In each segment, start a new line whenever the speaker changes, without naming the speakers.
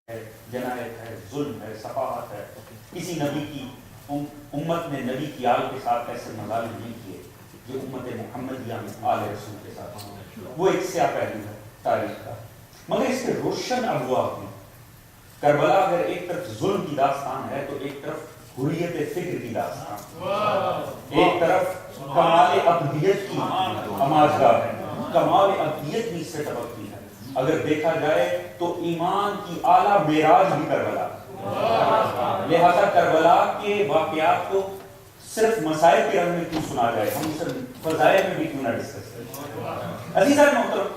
ہے، جنایت ہے، ظلم ہے، صفاحت ہے. کسی نبی کی امت نے نبی کی آل کے ساتھ ایسے مظالم نہیں کیے جو امت محمدیہ میں آل رسول کے ساتھ ہوئے. وہ ایک سیاہ پہلو ہے تاریخ کا، مگر اس کے روشن ابواب میں کربلا اگر ایک طرف ظلم کی داستان ہے تو ایک طرف حریت فکر کی داستان، ایک طرف کمال ابدیت کی آماجگاہ ہے. کمال ابدیت بھی اس سے طبقتی ہے. اگر دیکھا جائے تو ایمان کی اعلیٰ معراج بھی کربلا. لہذا کربلا کے واقعات کو صرف مسائل کے رنگ میں کیوں سنا جائے، ہم اسے فضائل میں بھی کیوں نہ ڈسکس کریں. عزیزان محترم،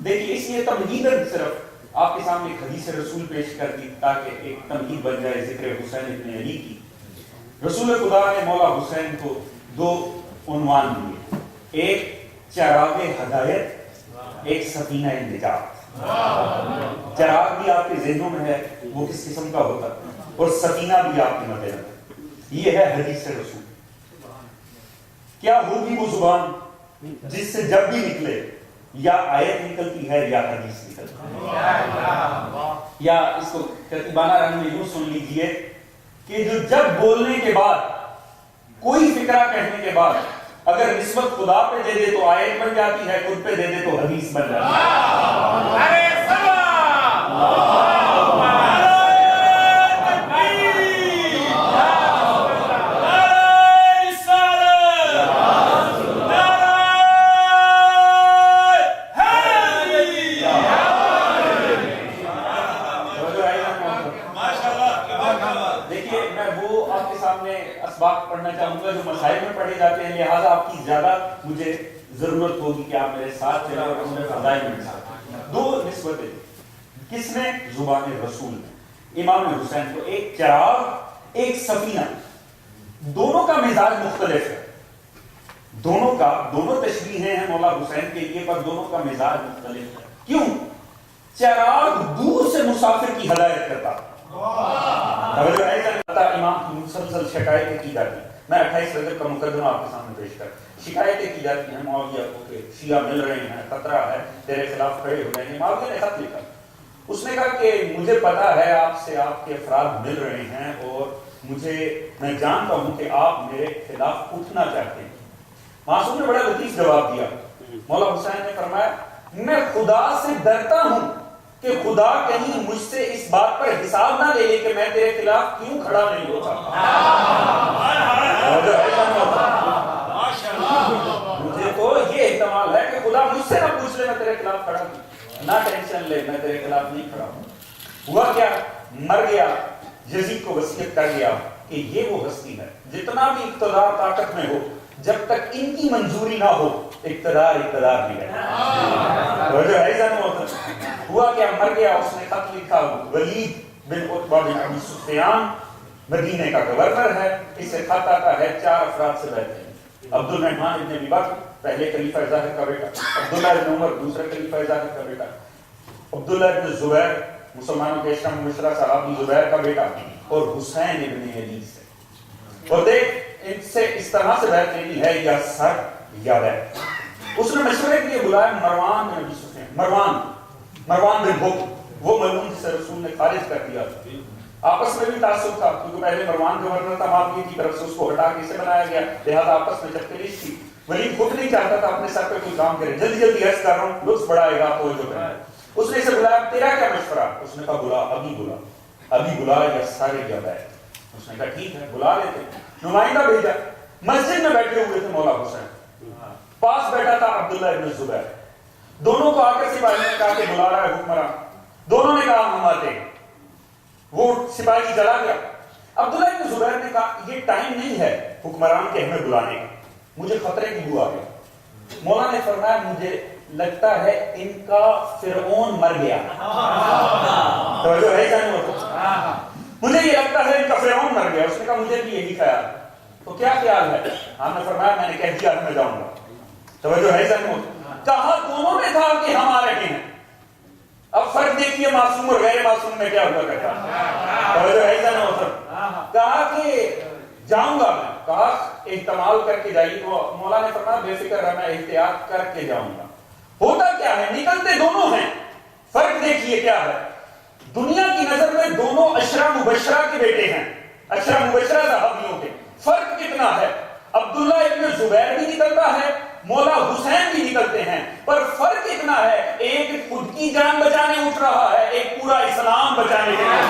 دیکھیے اس لیے تمہیداً صرف آپ کے سامنے ایک حدیث رسول پیش کر دی تاکہ ایک تمہید بن جائے ذکر حسین ابن علی کی. رسول خدا نے مولا حسین کو دو عنوان دیے، ایک چراغ ہدایت، ایک سفینہ نجات. چراغ بھی آپ کے ذہنوں میں ہے وہ کس قسم کا ہوتا ہے، اور سفینہ بھی آپ کے مد نظر. یہ ہے حدیث رسول. کیا ہوگی وہ زبان جس سے جب بھی نکلے یا آیت نکلتی ہے یا حدیث نکلتی ہے. یا اس کو ترتیبانہ رنگ میں یوں سن لیجئے کہ جو جب بولنے کے بعد کوئی فکرہ کہنے کے بعد اگر نسبت خدا پہ دے دے تو آیت بن جاتی ہے، خود پہ دے دے تو حدیث بن جاتی ہے. پڑھنا چاہوں گا جو مسائل میں پڑھے جاتے ہیں، لہٰذا آپ کی زیادہ مجھے ضرورت ہوگی کہ آپ میرے ساتھ چلیں اور ہمیں فضائل میں ساتھ. دو نسبتیں کس نے؟ زبان رسول نے امام حسین کو. ایک چراغ، ایک سفینہ. دونوں کا مزاج مختلف ہے. دونوں تشبیہیں ہیں مولا حسین کے لیے، پر دونوں کا مزاج مختلف ہے. کیوں؟ چراغ دور سے مسافر کی ہدایت کرتا، امام کی مسلسل شکایتیں کی جاتی. میں 28 رجب کا مقدمہ آپ کے سامنے پیش کر. شکایتیں کی جاتی ہیں معاویہ کو کہ شیعہ مل رہے ہیں، خطرہ ہے، تیرے خلاف کھڑے ہو رہے ہیں. معاویہ نے خط لکھا، اس نے کہا کہ مجھے پتا ہے آپ سے آپ کے افراد مل رہے ہیں اور میں جانتا ہوں کہ آپ میرے خلاف اٹھنا چاہتے ہیں. معصوم نے بڑا لطیف جواب دیا. مولا حسین نے فرمایا میں خدا سے ڈرتا ہوں کہ خدا کہیں مجھ سے اس بات پر حساب نہ لے لے کہ میں تیرے خلاف کیوں کھڑا نہیں ہو سکتا. مجھے تو یہ احتمال ہے کہ خدا مجھ سے نہ پوچھ لے میں تیرے خلاف کھڑا ہوں، نہ ٹینشن لے میں تیرے خلاف نہیں کھڑا ہوں. ہوا کیا؟ مر گیا. یزید کو وصیت کر گیا کہ یہ وہ ہستی ہے جتنا بھی اقتدار طاقت میں ہو، جب تک ان کی منظوری نہ ہو اقتدار نہیں ہے. ہوا کیا؟ مر گیا. اس نے خط لکھا، ولید بن عتبہ بن ابی سفیان مدینے کا گورنر ہے. اس سے خط آتا ہے 4 افراد سے بیٹھے ہیں. عبد الرحمن ابن ابی بکر پہلے خلیفہ ظاہر کا بیٹا، عبداللہ ابن عمر دوسرے خلیفہ ظاہر کا بیٹا، عبداللہ ابن زبیر مسلمانوں کے اشرم مشرا صحابی زبیر کا بیٹا، اور حسین ابن علی سے. اور دیکھ ان سے اس طرح سے بیعت لینی ہے یا سر یا بیعت. اس نے مشورے کے لیے بلایا مروان بن ابی سفیان، مروان بن بکر، وہ ملعون جسے رسول نے خارج کر دیا. آپس میں بھی تعصب تھا کیونکہ پہلے مروان گورنر تھا معاویہ کی طرف سے، اس کو ہٹا کے اسے بنایا گیا، لہذا آپس میں چکلیش تھی. ولید خود نہیں چاہتا تھا اپنے سر پہ کوئی کام کرے. جلدی عرض کر رہا ہوں، لطف بڑھائے گا تو جو کرے. اس نے اسے بلایا، تیرا کیا مشورہ؟ اس نے کہا بلا، ابھی بلا یا سارے یا بیعت. اس نے کہا ٹھیک ہے بلا لیتے. نمائندہ بھیجا. مسجد میں بیٹھے ہوئے تھے مولا حسین، پاس بیٹھا تھا عبداللہ ابن زبیر. دونوں کو آ کر سپاہی نے کہا کہ بلا رہا ہے حکمران. دونوں نے کہا ہم آتے ہیں. وہ سپاہی چلا گیا. عبداللہ ابن زبیر نے کہا یہ ٹائم نہیں ہے حکمران کے ہمیں بلانے کا، مجھے خطرے کی بو آ گیا. مولا نے فرمایا مجھے لگتا ہے ان کا فرعون مر گیا. توجہ ہے کیا نہیں ہوتا؟ مجھے یہ لگتا ہے ان کا فرعون مر گیا. اس نے کہا مجھے بھی یہی خیال. تو کیا خیال ہے؟ ہم نے فرمایا میں نے کہہ دیا میں جاؤں گا. توجہ ہے کیا نہیں ہوتا؟ کہا دونوں نے کہا کہ ہم آ رہے ہیں. اب فرق دیکھیے معصوم اور غیر معصوم میں کیا ہوا کرتا. توجہ ہے کیا نہیں ہوتا؟ کہا کہ جاؤں گا میں. کہا احتمال کر کے جائیے. مولا نے فرمایا بے فکر رہنا، احتیاط کر کے جاؤں گا. ہوتا کیا ہے؟ نکلتے دونوں ہیں. فرق دیکھیے کیا ہے. دنیا کی نظر میں دونوں عشرہ مبشرہ کے بیٹے ہیں، عشرہ مبشرہ صحابیوں کے، فرق کتنا ہے؟ عبداللہ ابن زبیر بھی نکلتا ہے، مولا حسین بھی نکلتے ہیں، پر فرق اتنا ہے، ایک خود کی جان بچانے اٹھ رہا ہے، ایک پورا اسلام بچانے کے لیے۔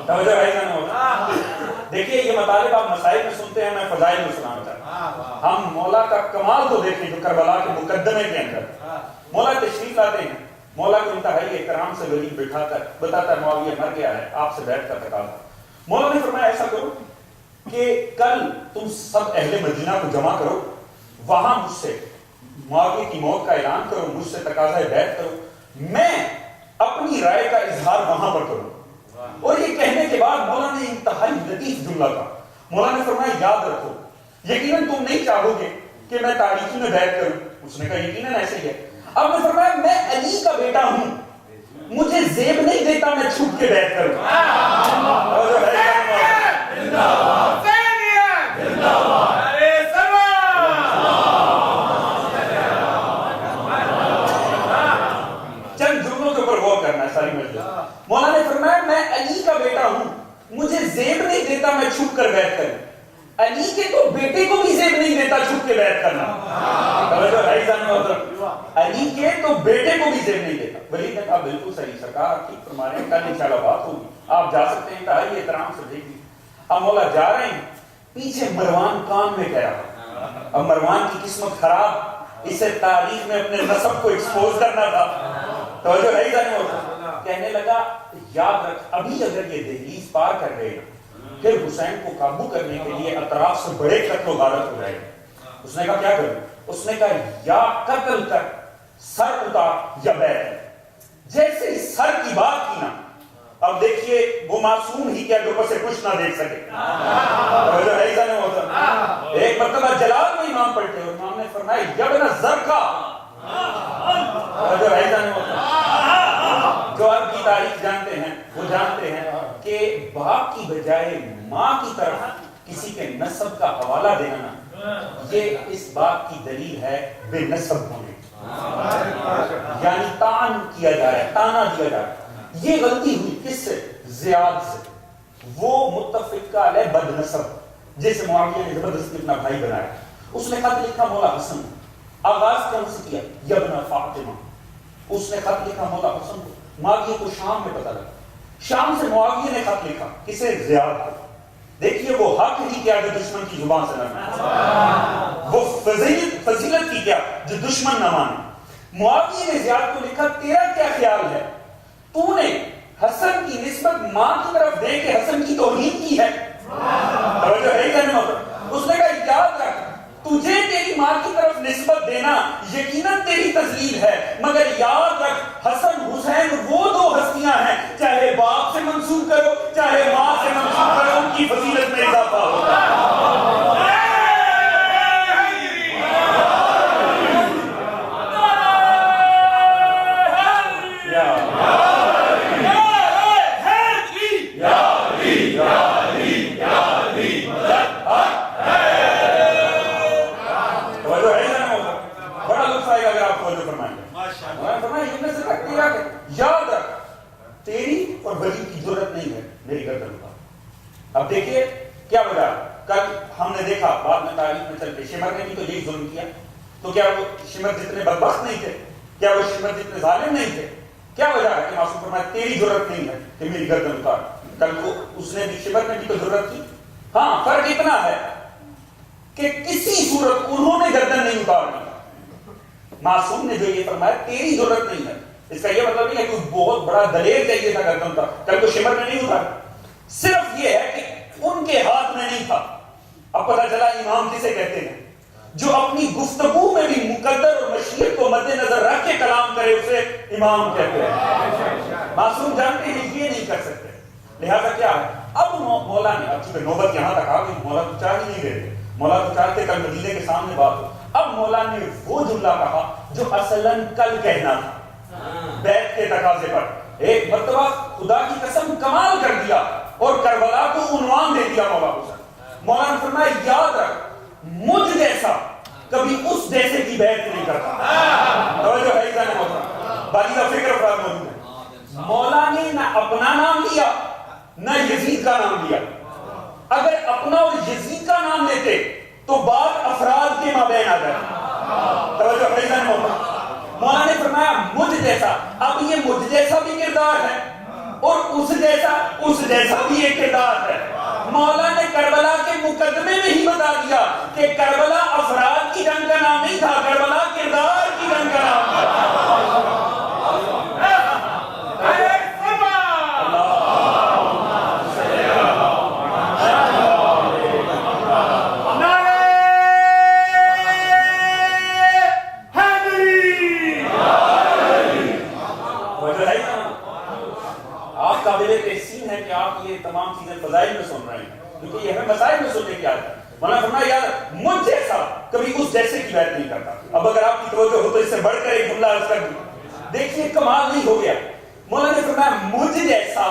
توجہ ہے نا؟ دیکھیے یہ مطالب آپ مسائل میں سنتے ہیں، میں فضائل میں سنانا چاہتا ہوں۔ ہم مولا کا کمال تو دیکھیں جو کربلا کے مقدمے کے اندر مولا تشریف لاتے ہیں، مولا کو انتہائی احترام سے غریب بٹھا کر بتاتا ہے معاویہ مر گیا ہے، آپ سے بیعت کا تقاضا۔ مولا نے فرمایا ایسا کرو کہ کل تم سب اہل مدینہ کو جمع کرو، وہاں مجھ سے معاویہ کی موت کا اعلان کرو، مجھ سے تقاضا بیعت کرو، میں اپنی رائے کا اظہار وہاں پر کروں۔ اور یہ کہنے کے بعد مولا نے انتہائی لطیف جملہ کہا، مولا نے فرمایا یاد رکھو یقیناً تم نہیں چاہو گے کہ میں تاریخی میں بیعت کروں۔ اس نے کہا یقیناً ایسے ہی ہے۔ اب نے فرمایا میں علی کا بیٹا ہوں، مجھے زیب نہیں دیتا میں چھپ کے بیعت کروں۔ چند جملوں کے اوپر غور کرنا ہے ساری مجلس۔ مولا نے فرمایا میں علی کا بیٹا ہوں، مجھے زیب نہیں دیتا میں چھپ کر بیعت کروں۔ علی کے تو بیٹے کو بھی زیب نہیں دیتا چھپ کے بیعت کرنا۔ علی کے تو بیٹے کو بھی زیب نہیں دیتا۔ ولید نے کہا بالکل صحیح سرکار، آپ ٹھیک فرما رہے ہیں، کل انشاءاللہ بات ہوگی، آپ جا سکتے ہیں، انتہائی احترام سے دیکھیے۔ اب مولا جا رہے ہیں، پیچھے مروان کان میں کہہ رہا، اب مروان کی قسمت خراب، اسے تاریخ میں اپنے نسب کو ایکسپوز کرنا تھا، توجہ ہے ہی نہیں ہوتا۔ کہنے لگا یاد رکھ ابھی اگر یہ دہلیز پار کر گئے پھر حسین کو قابو کرنے کے لیے اطراف سے بڑے قتل و غارت ہو جائے گا۔ اس نے کہا کیا کروں؟ اس نے کہا یا قتل کر سر اتار یا بیعت۔ جیسے ہی سر کی بات کی نا، اب دیکھیے وہ معصوم ہی کیا جو اسے کچھ نہ دیکھ سکے، توجہ ہے ایسا نہیں ہوتا۔ ایک مرتبہ جلال میں امام پڑھتے اور امام نے فرمایا یبن زرقا، توجہ ہے ایسا نہیں ہوتا۔ جو عرب کی تاریخ جانتے ہیں وہ جانتے ہیں کہ باپ کی بجائے ماں کی طرف کسی کے نسب کا حوالہ دینا، یہ اس بات کی دلیل ہے بے نسب ہونے، یعنی تان کیا جا رہا ہے، تانا دیا جا رہا ہے۔ یہ غلطی ہوئی کس سے؟ زیاد سے، وہ متفق کا علیہ بد نسب جسے معاویہ نے زبردستی اپنا بھائی بنایا۔ اس نے خط لکھا مولا حسن، آغاز کون سے کیا؟ یبن فاطمہ۔ اس نے خط لکھا مولا حسن کو، معاویہ کو شام میں پتہ لگا، شام سے معاویہ نے خط لکھا کسے؟ زیاد کو۔ دیکھیے وہ حق ہی کیا جو دشمن کی زبان سے نہ مانے، وہ فضیلت کی کیا جو دشمن نہ مانے۔ معاویہ نے زیاد کو لکھا تیرا کیا خیال ہے، تو نے حسن کی نسبت ماں کی طرف دے کے حسن کی توہین کی ہے؟ توجہ ہے کیا نہیں ہوتا؟ اس نے کہا یاد رکھ تجھے تیری ماں کی طرف نسبت دینا یقیناً تیری تذلیل ہے، مگر یاد رکھ حسن حسین وہ دو ہستیاں ہیں، چاہے باپ سے منسوب کرو چاہے ماں سے منسوب کرو، ان کی فضیلت میں اضافہ ہوگا۔ یاد رکھ تیری اور ولی کی ضرورت نہیں ہے میری گردن کا۔ اب دیکھیے کیا وجہ، کل ہم نے دیکھا بعد میں تاریخ میں چل کے شمر نے بھی تو یہی ظلم کیا، تو کیا وہ شمر جتنے بدبخت نہیں تھے؟ کیا وہ شمر جتنے ظالم نہیں تھے؟ کیا وجہ ہے کہ معصوم فرمایا تیری ضرورت نہیں ہے کہ میری گردن اتار؟ کل کو اس نے بھی شمر نے بھی تو ضرورت کی، ہاں فرق اتنا ہے کہ کسی صورت انہوں نے گردن نہیں اتارنی، معصوم نے جو یہ فرمایا تیری ضرورت نہیں ہے، اس کا یہ مطلب نہیں ہے کہ بہت بڑا دلیر چاہیے تھا گردن کا، کل کو شمر نے نہیں اتارا، صرف یہ ہے کہ ان کے ہاتھ میں نہیں تھا۔ اب پتہ چلا امام کسے کہتے ہیں؟ جو اپنی گفتگو میں بھی مقدر اور مشیت کو مد نظر رکھ کے کلام کرے اسے امام کہتے ہیں۔ معصوم جانتے ہیں یہ نہیں کر سکتے، لہذا کیا ہے اب مولا نے، اب چونکہ نوبت یہاں تک آ گئی، مولا تو چاہ ہی نہیں رہے، مولا تو چاہتے کل مدینے کے سامنے بات ہو۔ اب مولا نے وہ جملہ کہا جو اصلاً کل کہنا تھا بیعت کے تقاضے پر، ایک مرتبہ خدا کی قسم کمال کر دیا اور کربلا کو عنوان دے دیا مولا حسین۔ مولا نے فرمایا یاد رکھ مجھ جیسا کبھی اس جیسے کی بیعت نہیں کرتا، توجہ ہے ادھر ہوتا باقی کا فکر افراد موجود ہے۔ مولا نے نہ اپنا نام لیا نہ یزید کا نام لیا. اگر اپنا اور یزید کا نام لیتے تو بات افراد کے مابین آ جاتی. توجہ ہے نا مولا نے فرمایا مجھ جیسا. اب یہ مجھ جیسا بھی کردار ہے اور اس جیسا بھی ایک کردار ہے. مولا نے کربلا کے مقدمے میں ہی بتا دیا کہ کربلا افراد کی جنگ کا نام نہیں تھا, کربلا کردار کی جنگ کا نام تھا. تمام چیزیں فضائل میں سن رہے ہیں کیونکہ یہ ہمیں مسائل میں سننے کی عادت ہے. مولانا فرمایا یار مجھ جیسا کبھی اس جیسے کی بات نہیں کرتا. اب اگر آپ کی توجہ ہو تو اس سے بڑھ کر ایک جملہ عرض کر دوں. دیکھیے کمال نہیں ہو گیا. مولانا نے فرمایا مجھ جیسا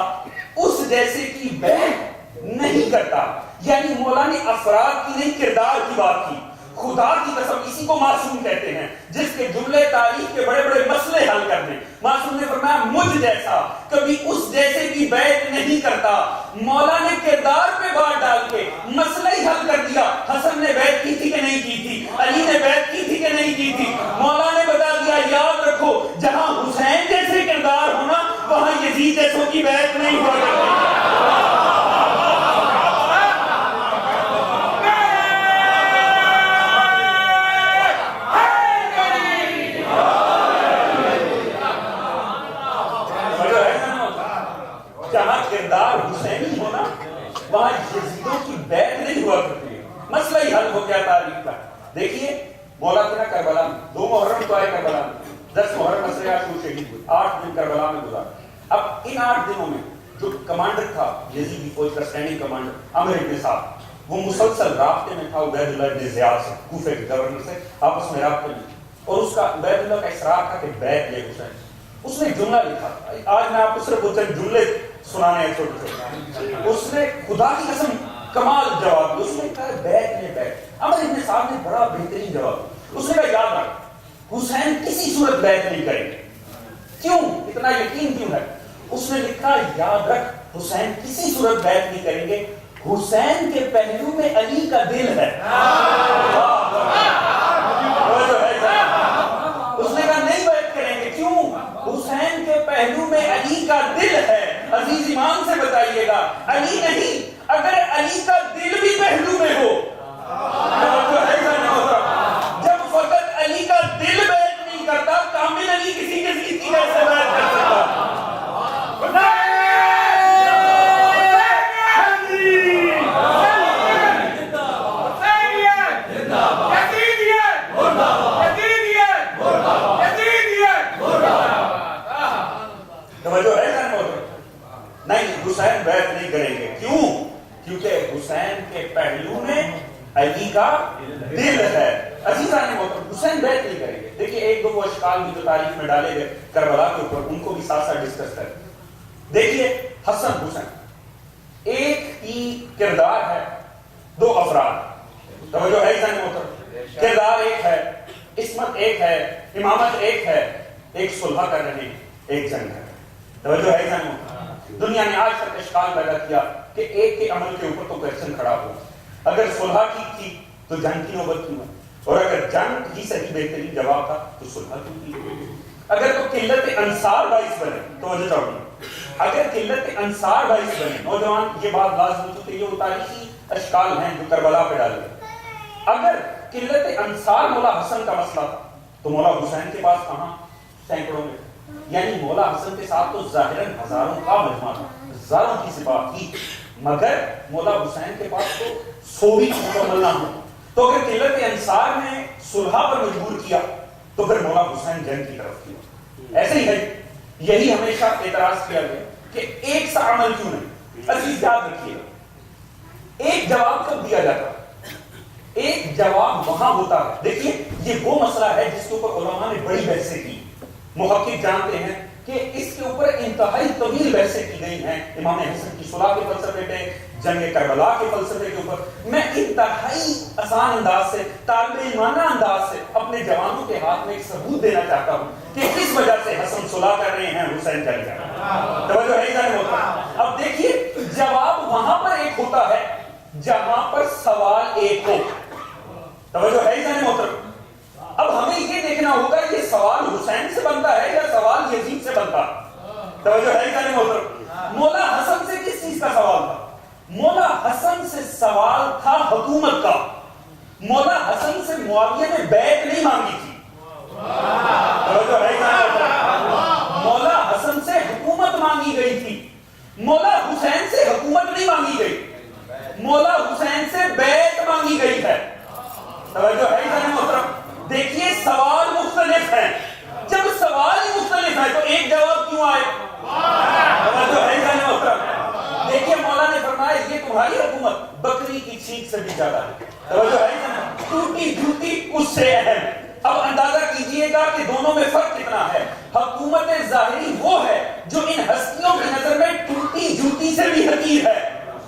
اس جیسے کی بات نہیں کرتا. یعنی مولا نے افراد کی نہیں کردار کی بات کی. خدا کی قسم اسی کو معصوم کہتے ہیں جس کے جملے تاریخ کے بڑے بڑے مسئلے حل کر دیں. معصوم نے فرمایا مجھ جیسا کبھی اس جیسے کی بیعت نہیں کرتا. مولا نے کردار پہ بات ڈال کے مسئلہ ہی حل کر دیا. حسن نے بیعت کی تھی کہ نہیں کی تھی, علی نے بیعت کی تھی کہ نہیں کی تھی. مولا نے بتا دیا یاد رکھو جہاں حسین جیسے کردار ہونا وہاں یزید جیسوں کی بیعت نہیں ہوا کرتی. حسینی ہونا وہاں یزیدوں کی بیعت نہیں ہوا کرتی ہے. مسئلہ ہی حل ہو گیا تاریخ کا. دیکھیے مولا تھا کربلا میں 2 محرم تو آئے کربلا میں 10 محرم مسئلہ عاشور شہید ہوئے 8 دن کربلا میں گزارے. اب ان 8 دنوں میں جو کمانڈر تھا یزیدی فوج کا اسٹینڈنگ کمانڈر عمر ابن صاحب وہ مسلسل رابطے میں تھا عبید اللہ ابن زیاد سے, کوفے کے گورنر سے آپس میں رابطے میں. اور اس کا عبید اللہ کا اصرار تھا کہ بیعت لے حسین. اس نے جملہ لکھا. آج میں آپ کو صرف چند جملے سنانے ہیں چھوٹے چھوٹے. اس نے خدا کی قسم کمال جواب دیا. اس نے کہا بیعت میں بیعت. عمر ابن صاحب نے بڑا بہترین جواب دیا. اس نے کہا یاد رکھ حسین کسی صورت بیعت نہیں کریں گے. کیوں اتنا یقین کیوں ہے؟ اس نے لکھا یاد رکھ حسین کسی صورت بیعت نہیں کریں گے. حسین کے پہلو میں علی کا دل ہے. اس نے کہا نہیں بیعت کریں گے. کیوں؟ حسین کے پہلو میں علی کا دل ہے. عزیز ایمان سے بتائیے گا علی نہیں, اگر علی کا دل بھی پہلو میں ہو جب فقط علی کا دل بیعت نہیں کرتا کامل علی کسی کے ساتھ کیسے بیعت کر سکتا؟ حسین بیعت نہیں کریں گے. کیوں؟ کیونکہ حسین کے پہلو میں علی کا دل ہے. عزیزان محترم حسین بیعت نہیں کریں گے. دیکھیے ایک دو وہ اشکال بھی جو تاریخ میں ڈالے گئے کربلا کے اوپر ان کو بھی ساتھ ساتھ ڈسکس کریں. دیکھیے حسن حسین ایک ہی کردار ہے, 2 افراد. توجہ ہے عزیزان محترم, کردار ایک ہے, عصمت ایک ہے, امامت ایک ہے, ایک صلح کر رہے ہیں, ایک جنگ ہے. توجہ ہے عزیزان محترم. دنیا نے آج تک اشکال پیدا کیا کہ ایک کے عمل کے اوپر تو کویسچن کھڑا ہوا. اگر صلح کی تھی تو جنگ کی نوبت کیوں ہے, اور اگر جنگ ہی صحیح بہترین جواب تھا تو صلح کیوں کی. اگر تو قلت انصار باعث بنے توجہ چاہوں گی, اگر قلت انصار باعث بنے نوجوان یہ بات لازم ہوتی ہے, یہ وہ تاریخی اشکال ہیں جو کربلا پہ ڈالے. اگر قلت انصار مولا حسن کا مسئلہ تھا تو مولا حسین کے پاس کہاں سینکڑوں میں, یعنی مولا حسن کے ساتھ تو ظاہراً ہزاروں کا مجمع تھا, ہزاروں کی سپاہ تھی, مگر مولا حسین کے پاس تو 100 بھی مکمل نہ ہو. تو اگر قلت انصار نے صلح پر مجبور کیا تو پھر مولا حسین جنگ کی طرف کیا. ایسے ہی ہے, یہی ہمیشہ اعتراض کیا گیا کہ ایک سا عمل کیوں نہیں. عزیز یاد رکھیے ایک جواب کب دیا جاتا ہے, ایک جواب وہاں ہوتا ہے. دیکھیے یہ وہ مسئلہ ہے جس کے اوپر علماء نے بڑی بحثیں کی. محقق جانتے ہیں کہ اس کے اوپر انتہائی طویل بحثیں کی گئی ہیں. امام حسن کی صلح کے فلسفے پہ, جنگ کربلا کے فلسفے کے اوپر. میں انتہائی آسان انداز سے, طالب علمانہ انداز سے اپنے جوانوں کے ہاتھ میں ایک ثبوت دینا چاہتا ہوں کہ کس وجہ سے حسن صلح کر رہے ہیں، حسین جل جائے. توجہ ہے ادھر محترم. اب دیکھیے جواب وہاں پر ایک ہوتا ہے جہاں پر سوال ایک ہو. توجہ ہے ادھر محترم. اب ہمیں یہ دیکھنا ہوگا یہ سوال حسین سے بنتا ہے یا سوال یزید سے بنتا ہے. توجہ ہے ادھر محترم. مولا حسن سے کس چیز کا سوال تھا؟ مولا حسن سے سوال تھا حکومت کا. مولا حسن سے معاویہ نے بیعت نہیں مانگی تھی. مولا حسن سے حکومت مانگی گئی تھی. مولا حسین سے حکومت نہیں مانگی گئی، مولا حسین سے بیعت مانگی گئی ہے. توجہ ہے ادھر محترم. دیکھیے سوال مختلف ہیں. جب سوال ہی مختلف ہے تو ایک جواب کیوں آئے؟ توجہ ہے ادھر محترم. دیکھیے مولا نے فرمایا یہ تمہاری حکومت بکری کی چھینک سے بھی زیادہ ہے. توجہ ہے، ٹوٹی جوتی اس سے اہم. اب اندازہ کیجئے گا کہ دونوں میں فرق کتنا ہے. حکومت ظاہری وہ ہے جو ان ہستیوں کی نظر میں ٹوٹی جوتی سے بھی حقیر ہے،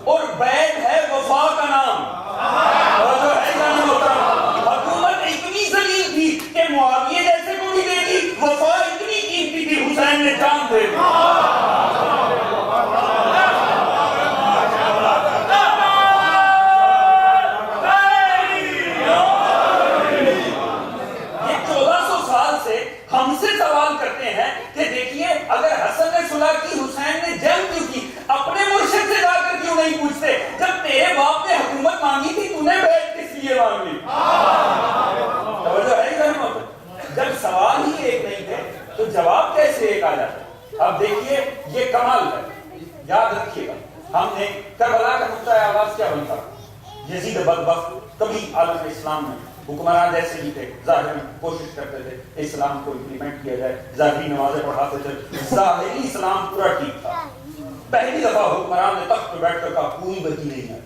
اور بیعت ہے وفا کا نام. توجہ ہے ادھر محترم. حکومت اتنی ذلیل تھی کہ معاویہ جیسے کو بھی دے دی، وفا اتنی قیمتی تھی حسین نے جان دے دی. ہم سے سوال کرتے ہیں کہ دیکھیے اگر حسن نے صلح کی، حسین نے جنگ کیوں کی، اپنے مرشد سے جا کر کیوں نہیں پوچھتے جب تیرے باپ نے حکومت مانگی تھی تو نے بیعت کس لیے مانگی؟ توجہ ہے ادھر محترم. جب سوال ہی ایک نہیں تھے تو جواب کیسے ایک آ جاتا؟ اب دیکھیے یہ کمال ہے. یاد رکھیے گا ہم نے کربلا کا نقطہ آغاز کیا بنتا؟ یزید بدبخت کبھی عالم اسلام میں حکمران جیسے بھی تھے، ظاہر کوشش کرتے تھے اسلام کو امپلیمنٹ کیا جائے، ظاہری نمازیں پڑھاتے تھے، ظاہری اسلام پورا ٹھیک تھا. پہلی دفعہ حکمران نے تخت پہ بیٹھ کر کہا کوئی وحی نہیں ہے.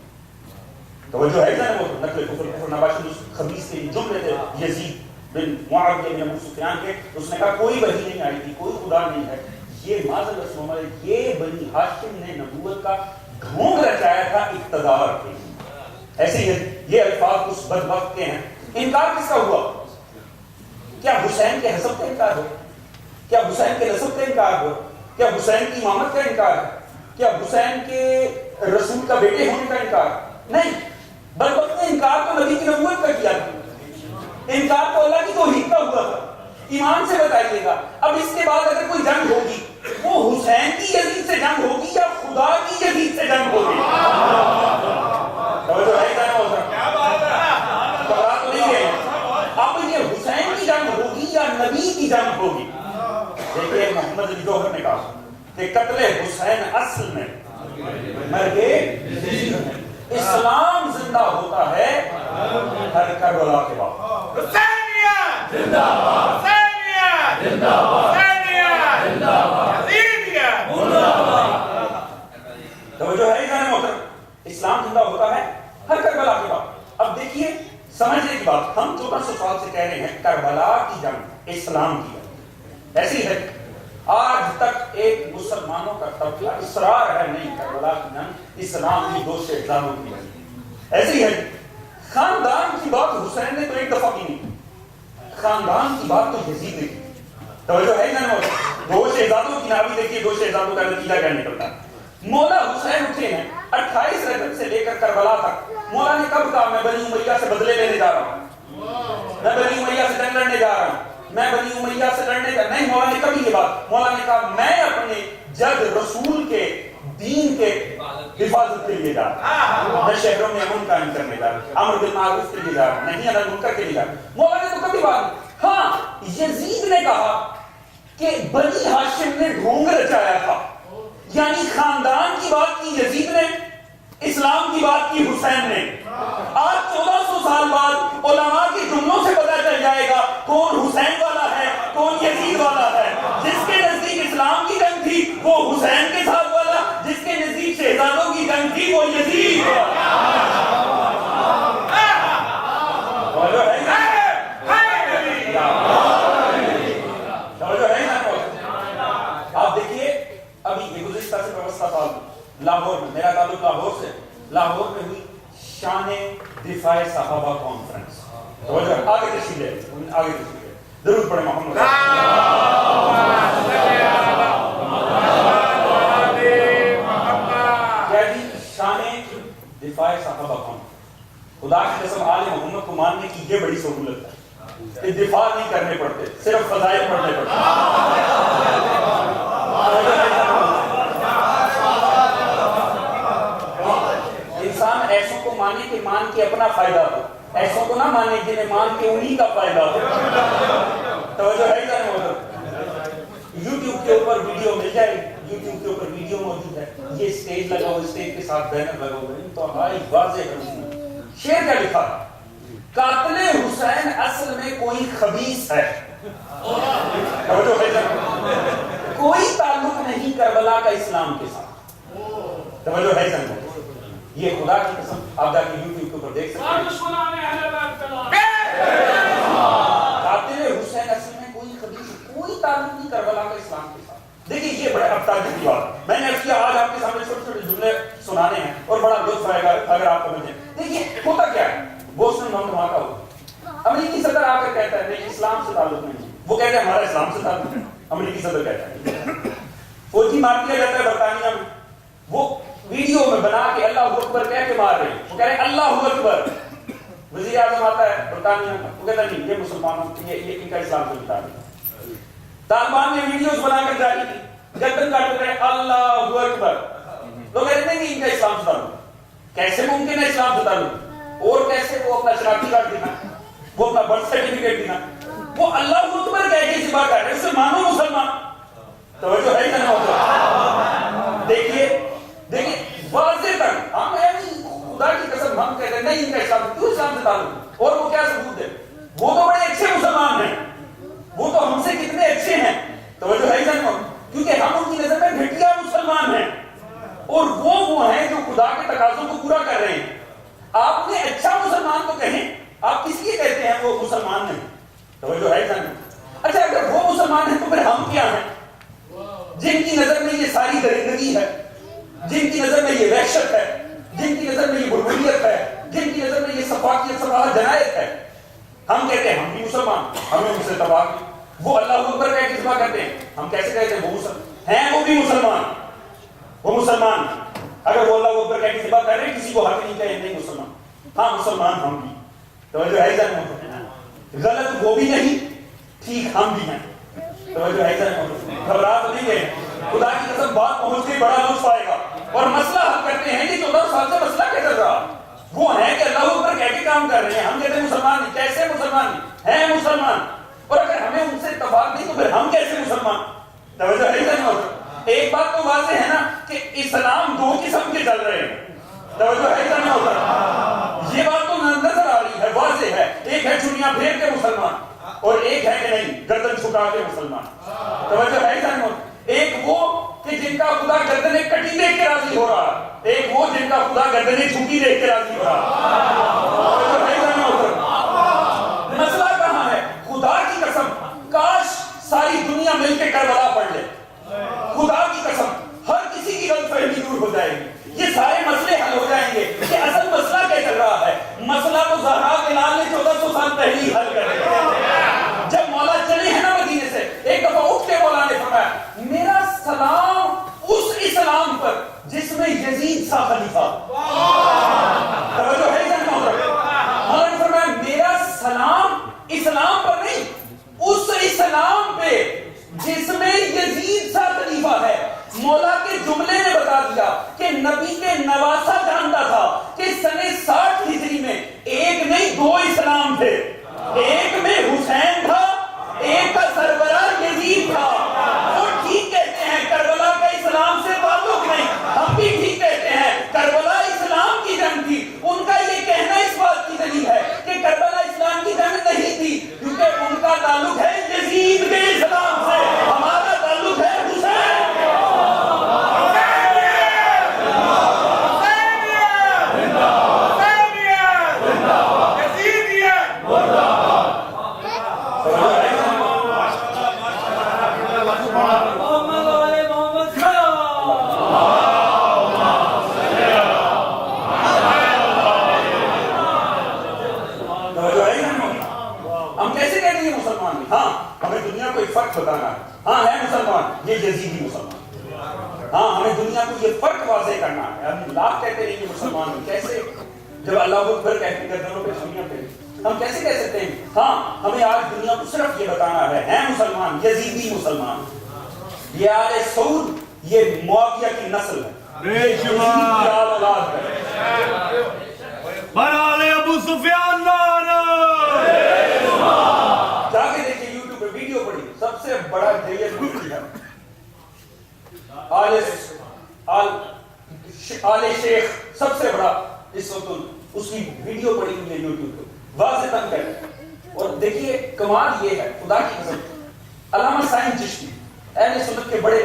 توجہ ہے نا، وہ نقل کفر نباشد خبیث کے جملے تھے یزید بن معاویہ بن ابو سفیان کے. اس نے کہا کوئی وحی نہیں آئی تھی، کوئی خدا نہیں ہے. یہ معاذ اللہ یہ بنی ہاشم نے نبوت کا ڈھونگ رچایا تھا اقتدار کے. ایسے ہی یہ الفاظ اس بدبخت کے ہیں. انکار کس کا ہوا؟ کیا حسین کے حسب کا انکار ہو؟ کیا حسین کے نسب کا انکار ہو؟ کیا حسین کی امامت کا انکار ہے؟ کیا حسین کے رسول کا بیٹے ہونے کا انکار؟ نہیں. بدبخت نے انکار تو نبی کی نبوت کا کیا تھا، انکار تو اللہ کی توحید کا ہوا تھا. ایمان سے بتائیے گا اب اس کے بعد اگر کوئی جنگ ہوگی وہ حسین کی یزید سے جنگ ہوگی یا خدا کی یزید سے جنگ ہوگی؟ توجہ ہے کیا ہوگا؟ اب یہ حسین کی جنگ ہوگی یا نبی کی جنگ ہوگی؟ دیکھیے محمد علی جوہر نے کہا کہ قتل حسین اصل میں مرگ یزید میں. اسلام زندہ ہوتا ہے ہر کربلا کے بعد. حسینیت زندہ باد، حسینیت زندہ باد، حسینیت زندہ باد، یزیدیت زندہ باد. توجہ ہے ادھر محترم. اسلام زندہ ہوتا ہے ہر کربلا کے بعد. اب دیکھیے سمجھنے کی بات، ہم 1400 سال سے کہہ رہے ہیں کربلا کی جنگ اسلام کی جنگ. ایسی ہے آج تک ایک مسلمانوں کا طبقہ اصرار ہے نہیں کربلا کی جنگ اسلام کی دو شہزادوں کی جنگ. ایسی ہے خاندان کی بات حسین نے تو ایک دفعہ کی نہیں، خاندان کی بات تو یزید نے کی. توجہ ہے نا، دو شہزادوں کی ناوی دیکھیے، دو شہزادوں کا نتیجہ کیا نکلتا ہے. مولا حسین اٹھے ہیں 28 رجب سے لے کر کربلا تک. مولا نے کب کہا میں بنی امیہ سے بدلے لینے جا رہا ہوں، میں بنی امیہ سے جنگ لڑنے جا رہا ہوں، میں بنی امیہ سے لڑنے کا نہیں. مولا نے کبھی یہ بات، مولا نے کہا میں اپنے جد رسول کے دین کے حفاظت کے لیے جا رہا ہوں، میں شہروں میں امن قائم کرنے جا رہا ہوں، امر بالمعروف کے لیے جا رہا ہوں، نہیں نہی منکر کے لیے جا رہا ہوں. مولا نے تو کبھی بات. ہاں یزید نے کہا کہ بنی ہاشم نے ڈھونگ رچایا تھا، یعنی خاندان کی بات کی یزید نے، اسلام کی بات کی حسین نے. آج 1400 سال بعد علماء کے جملوں سے پتہ چل جائے گا کون حسین والا ہے کون یزید والا ہے. جس کے نزدیک اسلام کی جنگ تھی وہ حسین کے ساتھ والا، جس کے نزدیک شہزادوں کی جنگ تھی وہ یزید والا. آپ دیکھیے ابھی یہ گزشتہ سے ویوستھا سال لاہور میں، میرا تعلق لاہور سے، لاہور میں ہوئی شان دفاع صحابہ کانفرنس. آگے تشریح ہے، آگے تشریح ہے. درود پڑھیں محمد. کیا جی شان دفاع صحابہ کون؟ خدا کی قسم آل محمد کو ماننے کی یہ بڑی سہولت ہے کہ دفاع نہیں کرنے پڑتے, صرف فضائل پڑھنے پڑتے. انسان ایسوں کو مانے کہ مان کے اپنا فائدہ ہو, ایسوں کو نہ مانے جنہیں مان کے انہی کا فائدہ ہو. توجہ ہے کیا نہیں ہوتا؟ یوٹیوب کے اوپر ویڈیو مل جائے گی, یوٹیوب کے اوپر ویڈیو موجود ہے, یہ اسٹیج لگا ہو, اسٹیج کے ساتھ بینر لگا ہو, تو ہائی واضح ہے اس میں شعر کیا لکھا, قاتل حسین اصل میں کوئی خبیث ہے. توجہ ہے جناب, کوئی تعلق نہیں کربلا کا اسلام کے ساتھ. توجہ ہے جناب, یہ خدا کی قسم آپ جا کے یوٹیوب کے اوپر دیکھ سکتے ہیں. قاتل حسین اصل میں کوئی خبیث, کوئی تعلق نہیں کربلا کا اسلام کے ساتھ. دیکھیں یہ بڑا ابتدائی کی بات میں نے عرض کیا, آج آپ کے سامنے چھوٹے چھوٹے جملے سنانے ہیں اور بڑا لطف آئے گا اگر آپ سمجھیں. دیکھیے ہوتا کیا ہے, بوسٹن ماؤنٹ وہاں کا ہوتا, امریکی صدر آ کر کہتا ہے نہیں اسلام سے تعلق نہیں, وہ کہتے ہیں ہمارا اسلام سے تعلق ہے. امریکی صدر کہتا ہے, فوجی مار دیا جاتا ہے برطانیہ میں, وہ ویڈیو میں بنا کے اللہ اکبر کہہ کے مار رہے ہیں, وہ کہہ رہے ہیں اللہ اکبر. وزیر اعظم آتا ہے برطانیہ کا, وہ کہتا ہے نہیں یہ مسلمانوں یہ ان کا اسلام سے تعلق ہے. طالبان نے ویڈیوز بنا کر جاری کی, گردن کاٹ رہے ہیں اللہ اکبر, لوگ کہتے ہیں کہ ان کا اسلام سے تعلق. کیسے ممکن ہے اسلام سے تعلق؟ اور کیسے وہ اپنا شناختی کارڈ دکھا, وہ اپنا برتھ سرٹیفکیٹ دکھا, وہ اللہ اکبر کہہ کے ذبح کر رہے ہیں, اسے مانو مسلمان. توجہ ہے کیا ہوتا؟ دیکھیے دیکھیے واضح تک ہم خدا کی قسم ہم کہتے ہیں نہیں ان کا اسلام, کیوں اسلام سے تعلق؟ اور وہ کیا ثبوت ہے؟ وہ تو بڑے اچھے مسلمان ہیں, وہ تو ہم سے کتنے اچھے ہیں. توجہ ہے جناب, کیونکہ ہم ان کی نظر میں گھٹیا مسلمان ہیں اور وہ ہیں جو خدا کے تقاضوں کو پورا کر رہے ہیں. آپ نے اچھا مسلمان تو کہیں, آپ کس لیے کہتے ہیں وہ مسلمان نہیں؟ توجہ ہے جناب. اچھا اگر وہ مسلمان ہیں تو پھر ہم کیا ہیں, جن کی نظر میں یہ ساری درندگی ہے, جن کی نظر میں یہ وحشت ہے, جن کی نظر میں یہ بربریت ہے, جن کی نظر میں یہ صفاقیت صفاحت جنایت ہے. ہم کہتے ہیں ہم بھی مسلمان, ہمیں ان سے تباہ کی. وہ اللہ اکبر کہہ کے ذبح کرتے ہیں, ہم کیسے کہتے ہیں وہ مسلمان ہیں, وہ بھی مسلمان, وہ مسلمان. اگر وہ اللہ اکبر کہہ کے ذبح کر رہے ہیں کسی کو حق نہیں کہے نہیں مسلمان, ہاں مسلمان ہم بھی. توجہ ہے جناب, غلط وہ بھی نہیں, ٹھیک ہم بھی ہیں. توجہ ہے جناب, گھبرا تو نہیں گئے, خدا کی قسم بات پہنچ گئی, بڑا لطف آئے گا. اور مسئلہ حل کرتے ہیں کہ 14 سال سے مسئلہ کیا چل رہا, وہ ہے کہ اللہ اوپر کہہ کے کام کر رہے ہیں, ہم کہتے ہیں مسلمان نہیں. کیسے مسلمان نہیں ہیں مسلمان, اور اگر ہمیں ان سے اتفاق نہیں تو پھر ہم کیسے مسلمان. توجہ ہے جناب, ایک بات تو واضح ہے نا کہ اسلام دو قسم کے چل رہے ہیں. توجہ ہے جناب, یہ بات تو نظر آ رہی ہے, واضح ہے. ایک ہے چنیاں پھیر کے مسلمان اور ایک ہے کہ نہیں گردن چھکا کے مسلمان. توجہ ہے جناب, ایک وہ کہ جن کا خدا گردنیں کٹی دیکھ کے راضی ہو رہا, ایک وہ جن کا خدا گردنیں جھکی دیکھ کے راضی ہو رہا. مسئلہ کہاں ہے؟ خدا کی قسم کاش ساری دنیا مل کے کربلا پڑھ لے. خدا کی قسم ہر کسی کی غلط فہمی دور ہو جائے گی, یہ سارے مسئلے حل ہو جائیں گے. کہ اصل مسئلہ کیا چل رہا ہے, مسئلہ تو زہرا کے لال نے 1400 سال پہلے ہی حل کر دیا. جب مولا چلے ہیں نا مدینے سے, ایک دفعہ اٹھ کے مولا نے فرمایا میرا سلام اس اسلام پر جس میں یزید سا خلیفہ. توجہ ہے جناب, مولا نے فرمایا میرا سلام اسلام پر نہیں, اس اسلام پہ جس میں یزید سا خلیفہ ہے. مولا کے جملے نے بتا دیا کہ نبی کے نواسا جانتا تھا کہ سنے 60 ہجری میں ایک نہیں دو اسلام تھے, ایک میں حسین تھا, ایک کا سربراہ یزید تھا. وہ ٹھیک کہتے ہیں کربلا کا اسلام سے تعلق نہیں, ہم بھی ٹھیک کہتے ہیں کربلا اسلام کی جنگ تھی. ان کا یہ کہنا اس بات کی دلیل ہے کہ کربلا اسلام کی جنگ نہیں تھی کیونکہ ان کا تعلق ہے یزید کے اسلام سے, ہمارا تعلق ہے حسین.
What?
یہ یزیدی مسلمان. ہاں ہمیں دنیا کو یہ فرق واضح کرنا ہے. ہم لاکھ کہتے ہیں یہ مسلمان ہیں، کیسے؟ جب اللہ اکبر کہتے گردنوں پہ چھریاں پہ ہم کیسے کہہ سکتے ہیں؟ ہاں ہمیں آج دنیا کو صرف یہ بتانا ہے ہیں مسلمان، یزیدی مسلمان. یہ آل سعود یہ معاویہ کی نسل ہے،
بے شمار
اولاد ہے.
برال ابو سفیان نعرہ
جا کے دیکھیں یوٹیوب پہ ویڈیو پڑی، سب سے بڑا جیل مفتی ہے آل شیخ، سب سے بڑا اس وقت اس کی ویڈیو پڑی ہوئی ہے یوٹیوب پہ، واضح تن کر. اور دیکھیے کمال یہ ہے خدا کی قسم، علامہ سائن چشتی اہل سنت کے بڑے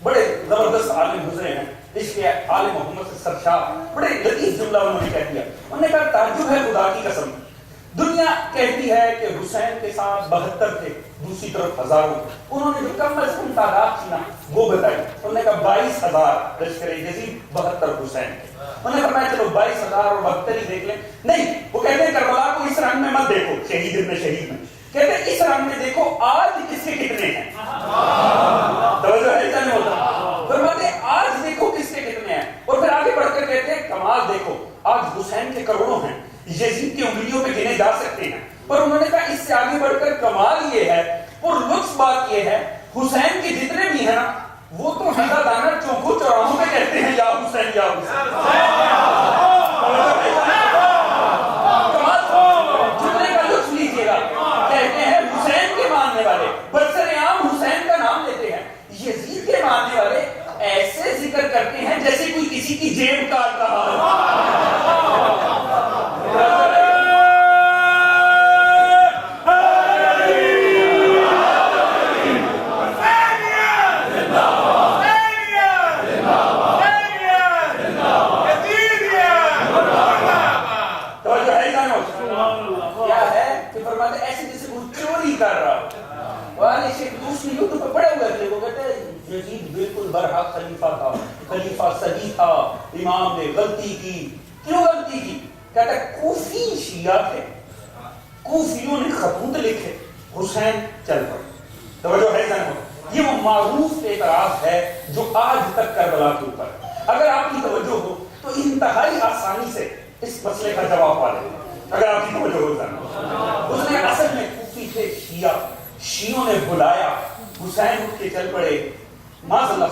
بڑے زبردست عالم گزرے ہیں، اس کے آل محمد سے سرشار، بڑے لطیف جملہ انہوں نے کہہ دیا. انہوں نے کہا تعجب ہے خدا کی قسم، دنیا کہتی ہے کہ حسین کے ساتھ 72 تھے، دوسری طرف ہزاروں. انہوں نے جو کم از کم تعداد تھی نا وہ بتائی. انہوں نے کہا 22,000 لشکر یزید، 72 حسین تھے. انہوں نے فرمایا چلو 22,000 اور 72 ہی دیکھ لیں. نہیں، وہ کہتے ہیں کربلا کو اس رنگ میں مت دیکھو، شہید ابن شہید میں، کہتے ہیں اس رنگ میں دیکھو آج کس کے کتنے ہیں. توجہ ہے کیا نہیں ہوتا؟ فرماتے ہیں آج دیکھو کس کے کتنے ہیں. اور پھر آگے بڑھ کر کہتے ہیں کمال دیکھو آج حسین کے کروڑوں ہیں، یزید کی انگلیوں پہ گنے جا سکتے ہیں. پر انہوں نے کہا اس سے آگے بڑھ کر کمال یہ ہے اور لطف بات یہ ہے حسین کے جتنے بھی ہیں نا وہ تو ہزا دانا چوکھو چوراہوں میں کہتے ہیں یا حسین یا حسین. کمال جتنے کا لطف لیجیے گا، کہتے ہیں حسین کے ماننے والے، برسر عام حسین کا نام لیتے ہیں. یزید کے ماننے والے ایسے ذکر کرتے ہیں جیسے کوئی کسی کی جیب کاٹ رہا ہے. برحق خلیفہ تھا، خلیفہ صحیح تھا، امام نے غلطی کی. کیوں غلطی کی؟ کہتا ہے کوفی شیعہ تھے، کوفیوں نے خطوط لکھے، حسین چل پڑے. توجہ ہے جناب، یہ وہ معروف اعتراض ہے جو آج تک کربلا کے اوپر. اگر آپ کی توجہ ہو تو انتہائی آسانی سے اس مسئلے کا جواب پا لیں. اگر آپ کی توجہ ہو جناب، اس نے اصل میں کوفی تھے شیعہ، شیعوں نے بلایا، حسین اٹھ کے چل پڑے. معاذ اللہ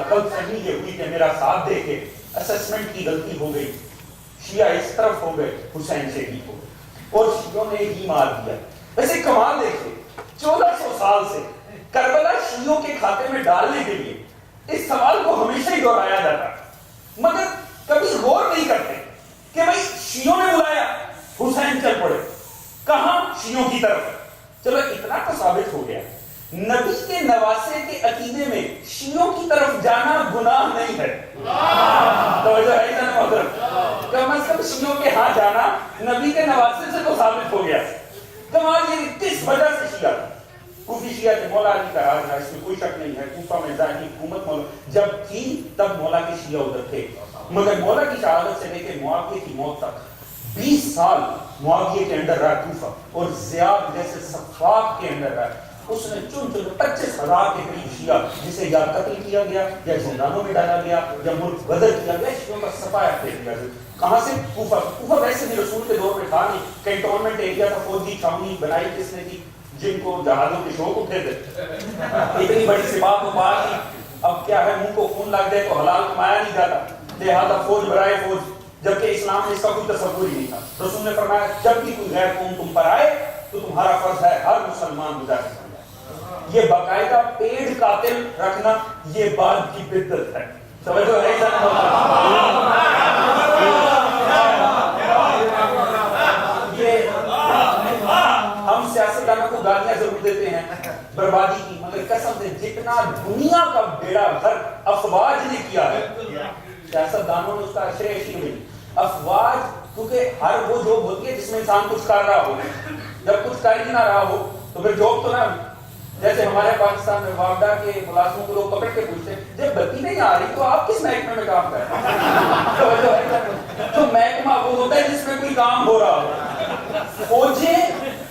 غلط فہمی یہ ہوئی کہ میرا ساتھ دے کے اسسمنٹ کی غلطی ہو گئی، شیعہ اس طرف ہو گئے، حسین شہید ہو گئے اور شیعوں نے ہی مار دیا. ویسے کمال دیکھیں 1400 سال سے کربلا شیعوں کے کھاتے میں ڈالنے کے لیے اس سوال کو ہمیشہ ہی دہرایا جاتا مگر کبھی غور نہیں کرتے کہ بھائی شیعوں نے بلایا، حسین چل پڑے، کہاں؟ شیعوں کی طرف. چلو اتنا تو ثابت ہو گیا نبی کے نواسے کے عقیدے میں شیعوں کی طرف جانا گناہ نہیں ہے. توجہ ہے نا محترم، کم از کم شیعوں کے ہاں جانا نبی کے نواسے سے تو ثابت ہو گیا. کمال یہ کس وجہ سے شیعہ کوفی شیعہ تھے، مولا علی کا راج ہے، اس میں کوئی شک نہیں ہے. کوفہ میں ظاہری حکومت مولا جب تھی تب مولا کے شیعہ ادھر تھے، مگر مولا کی شہادت سے لے کے معاویہ کی موت تک 20 سال معاویہ کے اندر رہا کوفہ، اور زیاد جیسے صفاق کے اندر رہا. اس نے چن 25,000 کے قریب شیعہ جسے یا قتل کیا گیا یا زندانوں میں ڈالا گیا یا ملک بدر کیا گیا، شیعوں کا صفایا دے دیا. کہاں سے؟ کوفہ. کوفہ ویسے بھی رسول کے دور میں تھا نہیں، کینٹونمنٹ ایریا تھا، فوجی چھاونی بنائی کس نے کی؟ جن کو جہازوں کے شوق اٹھے تھے. اتنی بڑی سی بات تو بات نہیں. اب کیا ہے، منہ کو خون لگ جائے تو حلال کمایا نہیں جاتا، لہٰذا فوج برائے فوج، جبکہ اسلام میں اس کا کوئی تصور ہی نہیں تھا. رسول نے فرمایا جب بھی کوئی غیر قوم تم پر آئے تو تمہارا فرض ہے ہر مسلمان گزارش. یہ باقاعدہ پیڑ قاتل رکھنا یہ بات کی بدعت ہے. توجہ ہے یہ ہم سیاستدانوں کو گالیاں ضرور دیتے ہیں بربادی کی، مگر قسم سے جتنا دنیا کا بیڑا غرق افواج نے کیا ہے، سیاستدانوں نے اس کا شرح نہیں. افواج کیونکہ ہر وہ جاب ہوتی ہے جس میں انسان کچھ کر رہا ہو، جب کچھ کر ہی نہ رہا ہو تو پھر جاب تو نہ. جیسے ہمارے پاکستان میں وابڈا کے ملازموں کو لوگ پکڑ کے پوچھتے ہیں جب بتی نہیں آ رہی تو آپ کس محکمے میں کام کر رہے ہیں؟ تو محکمہ وہ ہوتا ہے جس میں کوئی کام ہو رہا ہو. فوجیں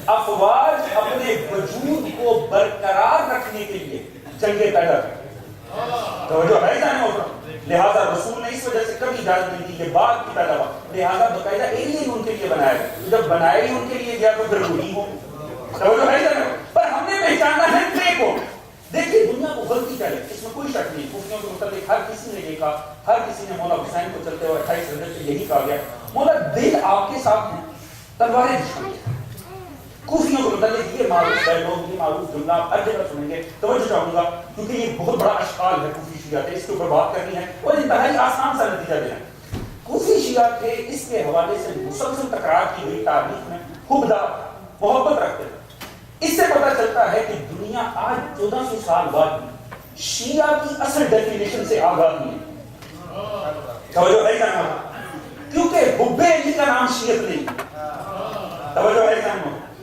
افواج اپنے وجود کو برقرار رکھنے کے لیے جنگیں پیدا کرتے ہیں. توجہ ہے نا محترم؟ لہذا رسول نے اس وجہ سے کبھی اجازت نہیں دی، یہ بات کی پیداوار، لہذا باقاعدہ ایلین ان کے لیے بنایا گیا، جب بنایا ہی ان کے لیے گیا تو پھر وہی ہو. توجہ ہے نا؟ پر ہم نے پہچانا ہے ترے کو. دیکھیے دنیا کو غلطی کرے اس میں کوئی شک نہیں، کوفیوں کے متعلق ہر کسی نے یہ کہا، ہر کسی نے مولا حسین کو چلتے ہوئے 28 رجب سے یہی کہا گیا، مولا دل آپ کے ساتھ ہیں، تلواریں دشمن ہیں. کوفیوں کو متعلق یہ معروف ڈائلاگ، یہ معروف جملہ آپ ہر جگہ سنیں گے. توجہ چاہوں گا کیونکہ یہ بہت بڑا اشکال ہے کوفی شیعہ کے، اس کے اوپر بات کرنی ہے اور انتہائی آسان سا نتیجہ دینا ہے. کوفی شیعہ کے اس کے حوالے سے مسلسل تکرار کی گئی تاریخ میں حبدار محبت رکھتے ہیں. اس سے پتہ چلتا ہے کہ دنیا آج 1400 سال بعد بھی شیعہ کی اصل ڈیفینیشن سے آگاہ نہیں ہے. توجہ ہے نا؟ کیونکہ حب علی کا نام شیعت نہیں. توجہ ہے نا؟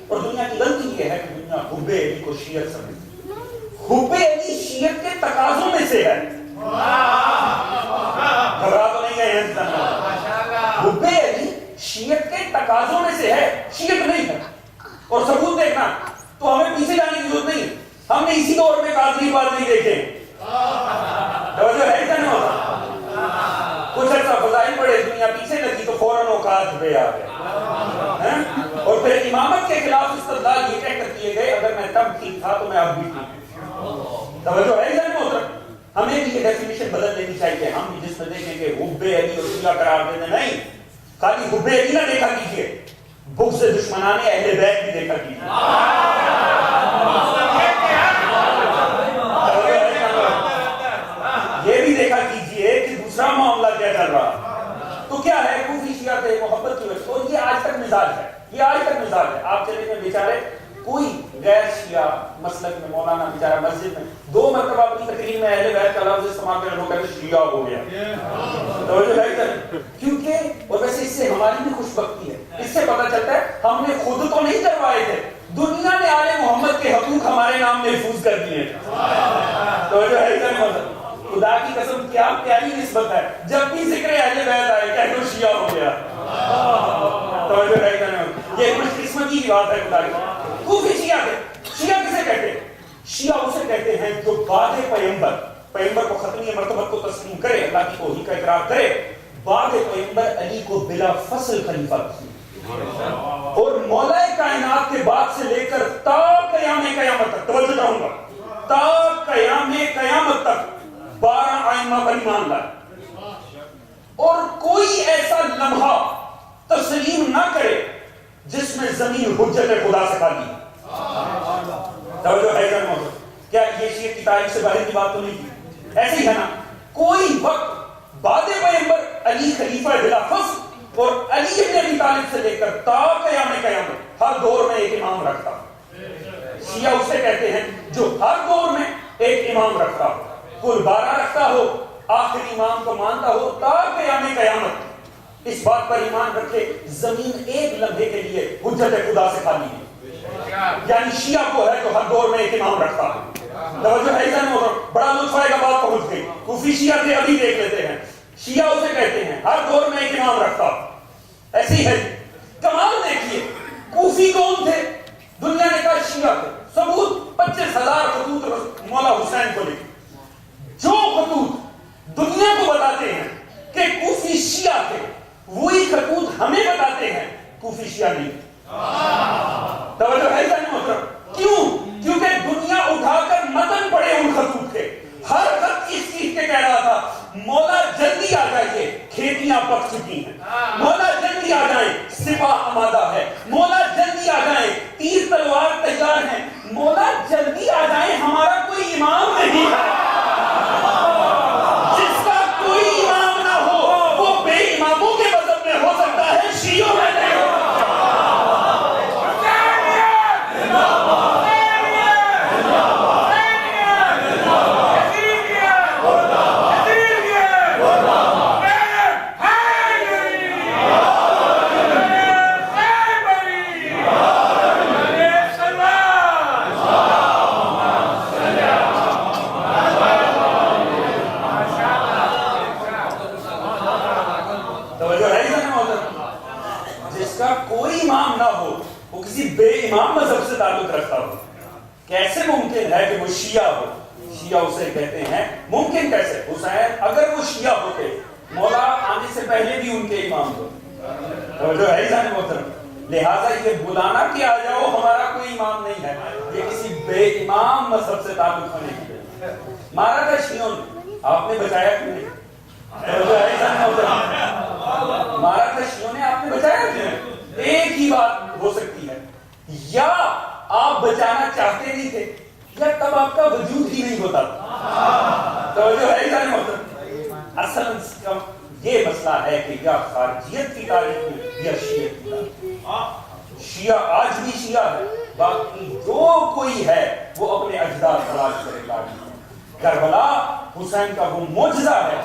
اور دنیا کی غلطی یہ ہے کہ دنیا حب علی کو شیعت سمجھتی. حب علی شیعت کے تقاضوں میں سے ہے. گھبرا تو نہیں گئے ہیں؟ حب علی شیعت کے تقاضوں میں سے ہے، شیعت نہیں ہے. اور ثبوت دیکھنا تو ہمیں پیچھے جانے کی ضرورت نہیں، ہم نے اسی دور میں قادری بات نہیں دیکھے. توجہ ہے کیا نہیں ہوتا؟ کچھ عرصہ فضائل پڑے، دنیا پیچھے لگی تو فوراً اوقات پہ آ گئے، اور پھر امامت کے خلاف استدلال یہ کہہ کر کیے گئے اگر میں تب ٹھیک تھا تو میں اب بھی ٹھیک ہوں. توجہ ہے کیا نہیں ہوتا؟ ہمیں بھی یہ ڈیفینیشن بدل لینی چاہیے. ہم بھی جس میں دیکھیں کہ حب علی اور شیعہ قرار دینے نہیں، خالی حب علی نہ دیکھا کیجیے، بغض دشمنان اہل بیت بھی دیکھا کیجیے. یہ بھی دیکھا کیجیے کہ دوسرا معاملہ کیا چل رہا. تو کیا ہے کوفی شیعہ کے محبت کی وجہ، اور یہ آج تک مزاج ہے، یہ آج تک مزاج ہے. آپ چلے گئے بیچارے کوئی غیر شیعہ مسلک میں مولانا بیچارہ مسجد میں 2 مرتبہ اپنی تقریر میں اہل بیت کا لفظ استعمال کرے لوگ کہتے شیعہ ہو گیا. توجہ ہے کیونکہ، اور ویسے اس سے ہماری بھی خوش بختی ہے، اس سے پتہ چلتا ہے ہم نے خود تو نہیں کروائے تھے، دنیا نے آل محمد کے حقوق ہمارے نام محفوظ کر دیے. توجہ ہے کیا نہیں؟ خدا کی قسم کیا پیاری نسبت ہے، جب بھی ذکر اہل بیت آئے کہہ دو شیعہ ہو گیا. توجہ ہے کیا نہیں؟ یہ خوش قسمتی کی بات ہے خدا کی. کوفی شیعہ کسے کہتے ہیں؟ شیعہ اسے کہتے ہیں جو بعد پیغمبر کو ختمی مرتبت کو تسلیم کرے، اللہ کی توحید کا اقرار کرے، بعد پیغمبر علی کو بلا فصل خلیفہ اور مولا کائنات کے بعد سے لے کر تا قیام قیامت تک، توجہ چاہوں گا، تا قیام قیامت تک 12 ائمہ پر ایمان لائے، اور کوئی ایسا لمحہ تسلیم نہ کرے جس میں زمین حجت خدا سے خالی ہے. توجہ ہے کیا یہ شیعہ کی تاریخ سے باہر کی بات تو نہیں کی؟ ایسے ہی ہے نا، کوئی وقت بعد پیغمبر علی خلیفہ بلا فصل اور علی ابن ابی طالب سے لے کر تا قیام قیامت ہر دور میں ایک امام رکھتا. شیعہ اسے کہتے ہیں جو ہر دور میں ایک امام رکھتا ہو، کل 12 رکھتا ہو، آخری امام کو مانتا ہو تا قیام قیامت. اس بات پر ایمان رکھے زمین ایک لمحے کے لیے حجت خدا سے خالی ہے. یعنی شیعہ کو ہے جو ہر دور میں ایک امام رکھتا ہے. توجہ ہے ذہن میں، بڑا لطف آئے گا، بات پہنچ گئی. کوفی شیعہ تھے، ابھی دیکھ لیتے ہیں. شیعہ اسے کہتے ہیں ہر دور میں ایک امام رکھتا. ایسی ہے کمال. دیکھیے کوفی کون تھے؟ دنیا نے کہا شیعہ تھے. ثبوت 25,000 خطوط مولا حسین کو لکھے. جو خطوط دنیا کو بتاتے ہیں کہ کوفی شیعہ تھے، وہی خطوط ہمیں بتاتے ہیں کوفی شیعہ نہیں. توجہ ہے ذہن محترم؟ کیوں؟ کیونکہ دنیا اٹھا کر متن پڑے ان خطوط کے، ہر خط اس چیز کے کہہ رہا تھا مولا جلدی آ جائیے، کھیتیاں پک چکی ہیں، مولا جلدی آ جائیں، سپاہ آمادہ ہے، مولا جلدی آ جائیں، تیر تلوار تیار ہیں، مولا جلدی آ جائیں، ہمارا کوئی امام نہیں ہے. جس کا کوئی امام نہ ہو وہ بے اماموں کے مذہب میں ہو سکتا ہے، شیعوں میں نہیں ہو. امام مذہب سے تعلق رکھتا ہو. کیسے ممکن ہے کہ وہ شیعہ ہو شیعہ اسے کہتے ہیں ممکن کیسے؟ حسین اگر وہ شیعہ ہوتے مولا آنے سے پہلے بھی ان کے امام ہوتے، جو ہے جانے محترم، لہٰذا یہ بلانا کہ آ جاؤ ہمارا کوئی امام نہیں ہے، یہ کسی بے امام مذہب سے تعلق ہونے کی ہے۔ مارا تھا شیعوں نے، آپ نے بچایا کیوں نہیں؟ مارا تھا شیعوں نے، آپ نے بچایا کیوں نہیں؟ ایک ہی بات ہو سکتی ہے، یا آپ بچانا چاہتے نہیں تھے یا تب آپ کا وجود ہی نہیں ہوتا۔ توجہ ہے جانے محترم، اصل یہ مسئلہ ہے کہ یا خارجیت کی تاریخ میں یا شیعت کی تاریخ۔ شیعہ آج بھی شیعہ ہے، باقی جو کوئی ہے وہ اپنے اجداد تلاش کرے گا۔ کربلا حسین کا وہ معجزہ ہے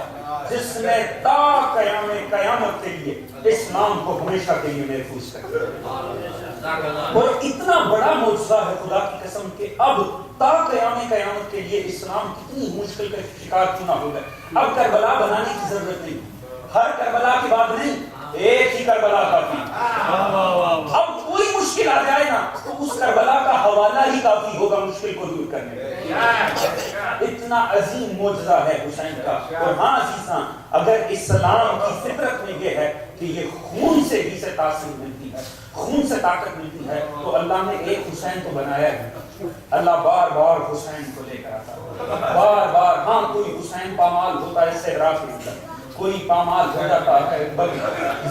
جس نے تا قیام قیامت کے لیے اسلام کو ہمیشہ کے لیے محفوظ کر دیا، اور اتنا بڑا معجزہ ہے خدا کی قسم کہ اب تا قیام قیامت کے لیے اسلام کتنی مشکل کا شکار کیوں نہ ہو گئے، اب کربلا بنانے کی ضرورت نہیں، ہر کربلا کے بعد نہیں، ایک ہی کربلا کافی۔ اب کوئی مشکل آ جائے نا تو اس کربلا کا حوالہ ہی کافی ہوگا مشکل کو دور کرنے میں۔ اتنا عظیم معجزہ ہے حسین کا۔ اور ہاں عزیزاں، اگر اسلام کی فطرت میں یہ ہے کہ یہ خون سے ہی سے تاثیر ملتی ہے، خون سے طاقت ملتی ہے، تو اللہ نے ایک حسین تو بنایا ہے۔ اللہ بار بار حسین کو لے کر آتا ہے، بار بار۔ ہاں کوئی حسین پامال ہوتا ہے صحرا کے اندر، کوئی پامال ہو جاتا ہے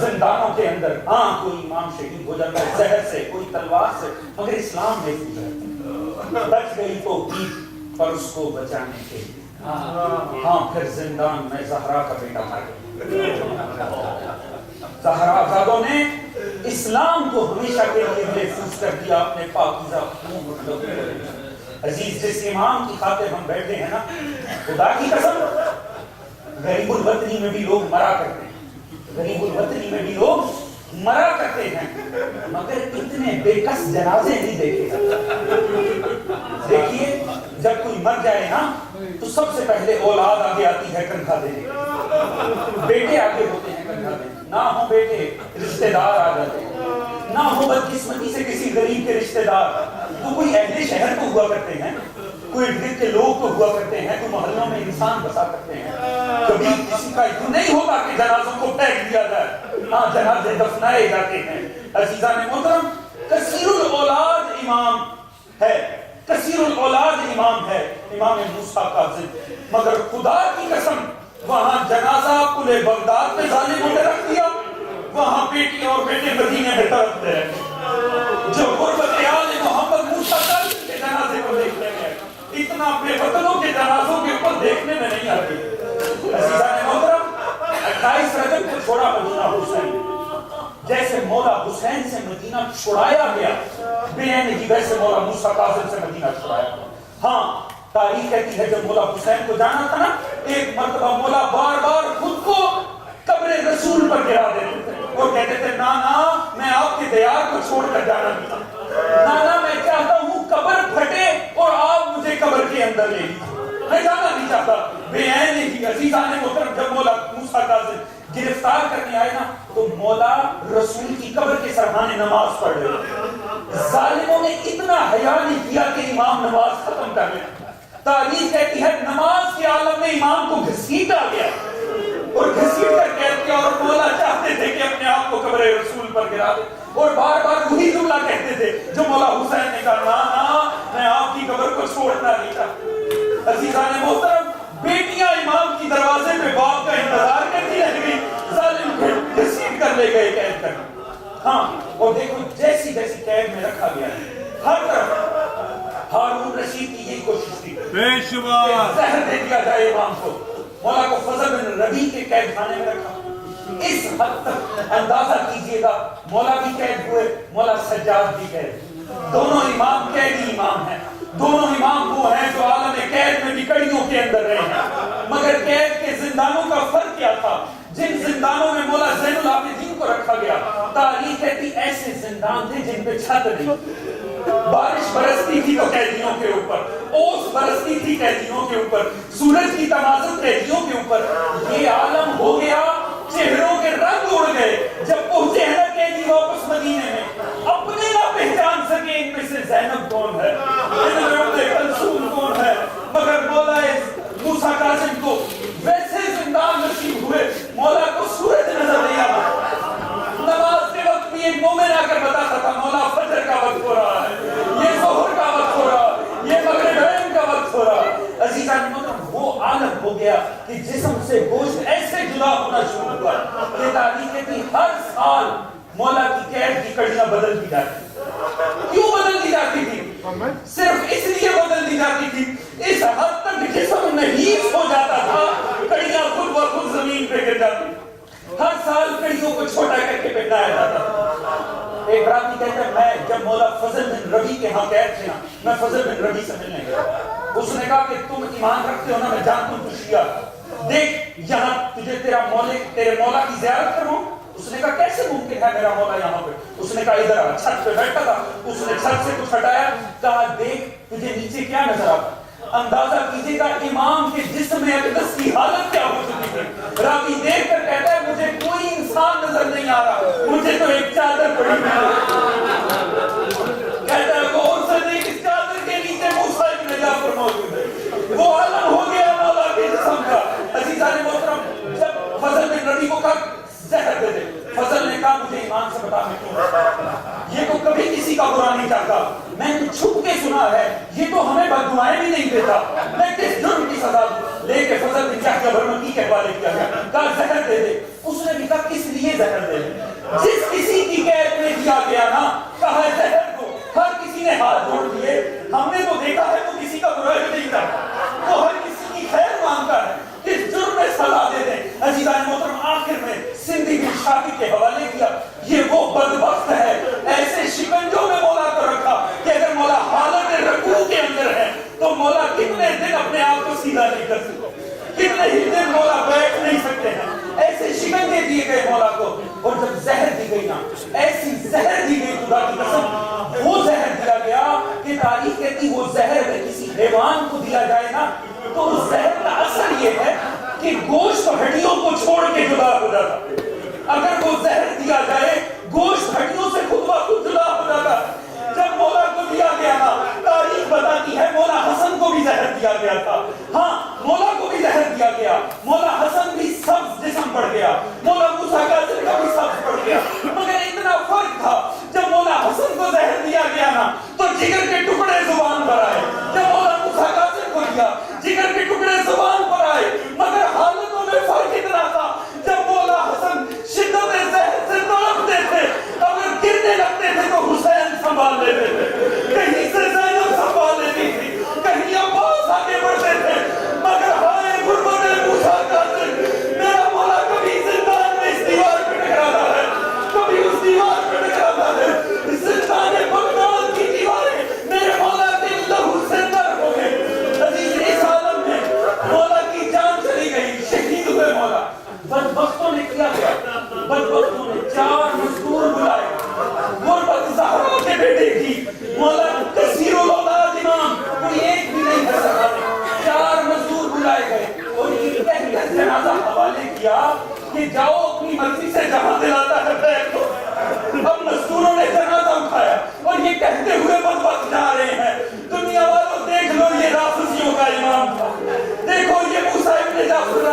زندانوں کے اندر، ہاں کوئی امام شہید ہو جاتا ہے زہر سے، کوئی تلوار سے، مگر اسلام محفوظ ہے۔ بچ گئی تو عید پر اس کو بچانے کے لیے، ہاں پھر زندان میں زہرا کا بیٹا مر گیا۔ زہرا زادوں نے اسلام کو ہمیشہ کے لیے محفوظ کر دیا اپنے پاکیزہ خون۔ عزیز، جس امام کی خاطر ہم بیٹھے ہیں نا، خدا کی قسم غریب الوطنی میں بھی لوگ مرا کرتے ہیں، غریب الوطنی میں بھی لوگ مرا کرتے ہیں، مگر اتنے بے کس جنازے نہیں دیکھے جاتے۔ دیکھیے جب کوئی مر جائے نا تو سب سے پہلے اولاد آگے آتی ہے کندھا دینے، بیٹے آگے ہوتے ہیں کندھا دینے، نہ ہو بیٹے رشتہ دار آ جاتے ہیں، نہ ہو بدقسمتی سے کسی غریب کے رشتہ دار تو کوئی اہل شہر تو ہوا کرتے ہیں، کوئی ارد کے لوگ تو ہوا کرتے ہیں، کوئی محلوں میں انسان بسا کرتے ہیں۔ کبھی کسی کا یوں نہیں ہوتا کہ جنازوں کو پھینک دیا جائے، ہاں جنازے دفنائے جاتے ہیں۔ عزیزان محترم، کثیر الاولاد امام ہے، کثیر الاولاد امام ہے امام موسیٰ کاظم، مگر خدا کی قسم وہاں جنازہ قلعہ بغداد میں ظالموں نے رکھ دیا، وہاں بیٹی اور بیٹے مدینے میں تڑپتے ہیں۔ جو غربت آل محمد موسیٰ کاظم کے جنازے کو دیکھتے ہیں، اتنا اپنے وطنوں کے جنازوں کے اوپر دیکھنے میں نہیں آتی۔ عزیزان محترم، 28 رجب کو چھوڑا مدینہ حسین، جیسے مولا حسین سے مدینہ چھڑایا گیا بے عینی ویسے مولا موسیٰ کاظم سے مدینہ چھڑایا گیا۔ ہاں تاریخ کہتی ہے جب مولا حسین کو جانا تھا نا، ایک مرتبہ مولا بار بار خود کو قبر رسول پر گرا دیتے تھے اور کہتے تھے نانا میں آپ کے دیار کو چھوڑ کر جانا نہیں چاہتا، نانا میں چاہتا ہوں قبر پھٹے اور آپ مجھے قبر کے اندر لے لیجیے، میں جانا نہیں چاہتا۔ بے عین ہی عزیزان محترم، جب مولا موسیٰ کاظم گرفتار کرنے آئے نا تو مولا رسول کی قبر کے سرحانے نماز پڑھ رہے، ظالموں نے اتنا حیا نہیں کیا کہ امام نماز ختم کر لیا۔ تاریخ کہتی ہے نماز کے عالم میں امام کو گھسیٹا گیا اور گھسیٹ کر کہہ دیا، اور مولا چاہتے تھے کہ اپنے آپ کو قبر رسول پر گرا دے، اور بار بار وہی جملہ کہتے تھے جو مولا حسین نے کہا نا میں آپ کی قبر کو چھوڑنا نہیں چاہتا۔ عزیزان محترم، بیٹیاں امام کی دروازے پہ باپ کا انتظار کرتی رہ گئی، ظالم گھسیٹ کر لے گئے قید کر۔ ہاں اور دیکھو جیسی جیسی قید میں رکھا گیا ہر طرف ہارون رشید کی یہی کوشش تھی کہ زہر دے دیا جائے امام کو۔ مولا کو فضل بن ربیع کے قید خانے میں رکھا۔ اس حد تک اندازہ کیجئے گا، مولا بھی قید ہوئے، مولا سجاد بھی قید، دونوں امام قیدی امام ہیں، دونوں امام وہ ہیں جو عالم قید میں بھی کڑیوں کے اندر رہے ہیں۔ مگر قید کے زندانوں کا فرق کیا تھا؟ جن زندانوں میں مولا زین العابدین کو رکھا گیا، تاریخ کہتی ایسے زندان تھے جن پہ چھت نہیں، بارش برستی تھی تو قیدیوں کے اوپر، اوس برستی تھی قیدیوں کے اوپر، سورج کی تمازن قیدیوں کے اوپر۔ یہ عالم ہو گیا، چہروں کے رنگ اڑ گئے۔ جب پہنچے ہیں قیدی واپس مدینے میں، اپنے نہ پہچان سکے ان میں سے زینب کون ہے، ان میں کلثوم کون ہے، مگر ہونا شروع ہوا کہ تاریخ کی ہر سال مولا کی قید کی کڑیاں بدل دی جاتی. کیوں بدل دی جاتی تھی؟ صرف اس لیے بدل دی جاتی تھی اس حد تک جسم نحیف ہو جاتا تھا کڑیاں خود بخود زمین پہ گر جاتی. ہر سال کڑیوں کو چھوٹا کر کے پہنایا جاتا تھا. ایک راوی کہتا ہے میں جب مولا فضل بن ربی کے ہاں قید تھے نا میں فضل بن ربی سے ملنے گیا. اس نے کہا کہ تم ایمان رکھتے ہو نا میں جانتا ہوں تو شیعہ دیکھ یہاں تجھے تیرے مولا کی زیارت کروں. اس نے کہا کیسے ممکن ہے میرا مولا یہاں پہ؟ اس نے کہا ادھر آ. چھت پہ بیٹھا تھا اس نے چھت سے کچھ ہٹایا کہا دیکھ تجھے نیچے کیا نظر آتا. اندازہ کیجیے گا امام کے جسم اقدس کی حالت کیا ہو چکی تھی. راوی دیکھ کر کہتا ہے مجھے کوئی انسان نظر نہیں آ رہا مجھے تو ایک چادر پڑی کہتا ہے غور سے دیکھ اس چادر کے نیچے موسیٰ ابن جعفر موجود ہے. وہ عالم ہو گیا مولا کے جسم کا. عزیزان محترم جب فضل بن ربی کو کہا زہر دے دے فضل نے کہا مجھے ایمان سے بتا میں کیوں یہ تو کبھی کسی کا برا نہیں چاہتا میں نے چھپ کے سنا ہے یہ تو ہمیں بددعائیں بھی نہیں دیتا میں کس جرم کی سزا دوں. لے کے فضل نے کیا برمکی کے حوالے کیا گیا کہا زہر دے دے. اس نے بھی کہا کس لیے زہر دے دے؟ جس کسی کی قید میں دیا گیا نا کہا زہر دو. ہر کسی نے ہاتھ جوڑ دیے. ہم نے تو دیکھا ہے تو کسی کا برا نہیں کرتا وہ ہر کسی کی خیر مانگتا ہے کس جرم میں سزا دے دیں. عزیزان محترم آخر میں سندھی بن شافی کے حوالے کیا یہ وہ بدبخت ہے ایسے شکنجوں میں مولا کو رکھا کہ اگر مولا حالت رکوع کے اندر ہے تو مولا کتنے دن اپنے آپ کو سیدھا نہیں کر سکتے کتنے ہی دن مولا بیٹھ نہیں سکتے ہیں. ایسے شکنجے دیے گئے مولا کو. اور جب زہر دی گئی نا ایسی زہر دی گئی خدا کی قسم وہ زہر دیا گیا کہ تاریخ کہتی وہ زہر کسی حیوان کو دیا جائے نا تو اس زہر کا اثر یہ ہے کہ گوشت ہڈیوں کو چھوڑ کے جدا ہو جاتا. اگر وہ زہر دیا جائے گوشت ہڈیوں سے خود بخود جدا ہو جاتا. جب مولا کو دیا گیا نا تاریخ بتاتی ہے مولا حسن کو بھی زہر دیا گیا تھا. ہاں مولا کو بھی زہر دیا گیا. مولا حسن بھی سبز جسم پڑ گیا. مولا موسیٰ کاظم کا بھی سبز پڑ گیا. مگر اتنا فرق تھا جب مولا حسن کو زہر دیا گیا نا تو جگر کے ٹکڑے زبان پر آئے. جب مولا موسیٰ کاظم کو دیا جگر کے ٹکڑے زبان پر آئے. مگر حالتوں میں فرق اتنا تھا جب مولا حسن شدت زہر سے تڑپتے تھے اگر گرنے لگتے تھے تو حسین سنبھال لیتے تھے. کہیں سے زینب سنبھال لیتی تھی کہیں عباس آگے بڑھتے تھے. مگر ہائے غربت موسیٰ کاظم میرا مولا کبھی زندان میں اس دیوار پہ ٹکراتا ہے کبھی اس دیوار پہ ٹکراتا ہے. زندان بغداد کی دیواریں میرے مولا کے لہو سے تر ہو گئے. عزیز اس عالم میں مولا کی جان چلی گئی شہید ہوئے مولا. بدبختوں نے کیا بدبختوں نے 4 مزدور بلائے. غربت زہرا کے بیٹے کی مولا کثیر الاولاد امام کوئی ایک بھی نہیں کر سکا. 4 مزدور بلائے گئے اور یہ کہہ کر جنازہ حوالے کیا کہ جاؤ اپنی مرضی سے جہاں دلاتا ہے بیٹھ دو. اب مزدوروں نے جنازہ اٹھایا اور یہ کہتے ہوئے بدبخت جا رہے ہیں دنیا والوں دیکھ لو یہ رافضیوں کا امام تھا دیکھو یہ موسیٰ ابن جعفر.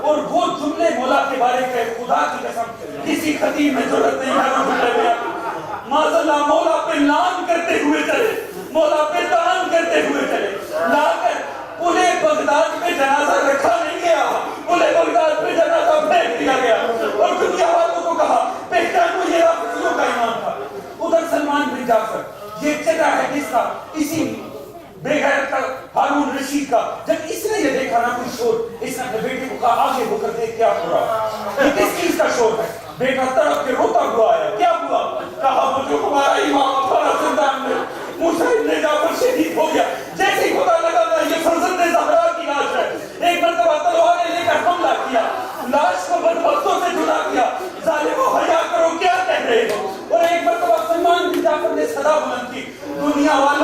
اور وہ جملے مولا کے بارے کے خدا کی قسم کسی خطیب میں ضرورت نہیں ہے وہ جملے میں معاذ اللہ مولا پہ لان کرتے ہوئے چلے مولا پہ دان کرتے ہوئے چلے. لا کر پورے بغداد میں جنازہ رکھا نہیں گیا پورے بغداد میں جنازہ پھینک دیا گیا اور دنیا والوں کو کہا پہچانو یہ رافضیوں کا امام تھا. ادھر سلمان بن جعفر یہ چچا ہے کس کا اسی بے غیرت کا ہارون رشید کا. جب اس نے یہ دیکھا نا کوئی شور اس نے اپنے بیٹے کو کہا آگے ہو کر دیکھ کیا ہو رہا یہ کس چیز کا شور ہے. بیٹا تڑپ کے روتا ہوا آیا کیا ہوا کہا وہ جو ہمارا امام تھا زندان میں موسیٰ ابن جعفر شہید ہو گیا. جیسے ہی پتہ لگا نا یہ فرزند زہرا کی لاش ہے ایک مرتبہ تلواریں لے کر حملہ کیا لاش کو بدبختوں سے جدا کیا. ظالمو حیا کرو کیا کہہ رہے ہو. اور ایک مرتبہ سلمان بن جعفر نے صدا بلند کی دنیا والے